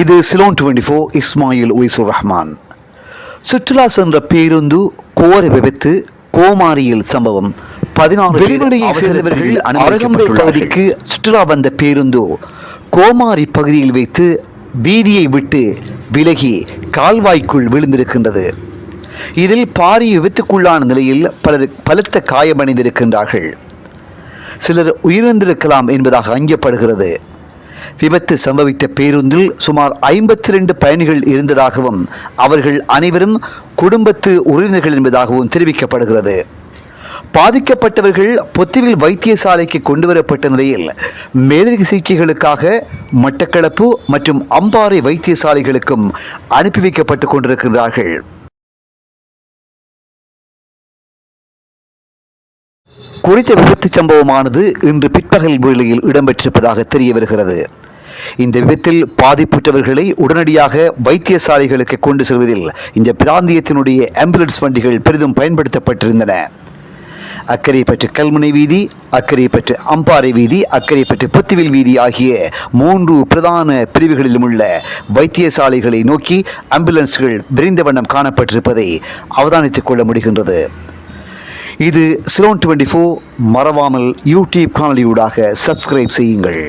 இது சிலோன் 24 இஸ்மாயில் உய்சுர் ரஹ்மான். சுற்றுலா சென்ற பேருந்து கோர விபத்து, கோமாரியில் சம்பவம். 16 வெளிவடையை சேர்ந்தவர்கள் அரகம்பை பகுதிக்கு சுற்றுலா வந்த பேருந்து கோமாரி பகுதியில் வைத்து வீதியை விட்டு விலகி கால்வாய்க்குள் விழுந்திருக்கின்றது. இதில் பாரிய விபத்துக்குள்ளான நிலையில் பலர் பலத்த காயமடைந்திருக்கின்றார்கள். சிலர் உயிரிழந்திருக்கலாம் என்பதாக அஞ்சப்படுகிறது. விபத்து சம்பவித்த பேருந்தில் சுமார் 52 பயணிகள் இருந்ததாகவும் அவர்கள் அனைவரும் குடும்பத்து உறவினர்கள் என்பதாகவும் தெரிவிக்கப்படுகிறது. பாதிக்கப்பட்டவர்கள் பொத்துவில் வைத்தியசாலைக்கு கொண்டுவரப்பட்ட நிலையில் மேலதிக சிகிச்சைகளுக்காக மட்டக்களப்பு மற்றும் அம்பாறை வைத்தியசாலைகளுக்கும் அனுப்பி வைக்கப்பட்டுக் கொண்டிருக்கிறார்கள். குறித்த விபத்து சம்பவமானது இன்று பிற்பகல் வேளையில் இடம்பெற்றிருப்பதாக தெரிய வருகிறது. இந்த விபத்தில் பாதிப்புற்றவர்களை உடனடியாக வைத்தியசாலைகளுக்கு கொண்டு செல்வதில் இந்த பிராந்தியத்தினுடைய ஆம்புலன்ஸ் வண்டிகள் பெரிதும் பயன்படுத்தப்பட்டிருந்தன. அக்கரைப்பற்று கல்முனை வீதி, அக்கரைப்பற்று அம்பாறை வீதி, அக்கரைப்பற்று பொத்துவில் வீதி ஆகிய 3 பிரதான பிரிவுகளிலும் உள்ள வைத்தியசாலைகளை நோக்கி ஆம்புலன்ஸ்கள் விரைந்த வண்ணம் காணப்பட்டிருப்பதை அவதானித்துக் கொள்ள முடிகின்றது. இது சிலோன் 24. மறவாமல் யூடியூப் காணொலியூடாக சப்ஸ்கிரைப் செய்யுங்கள்.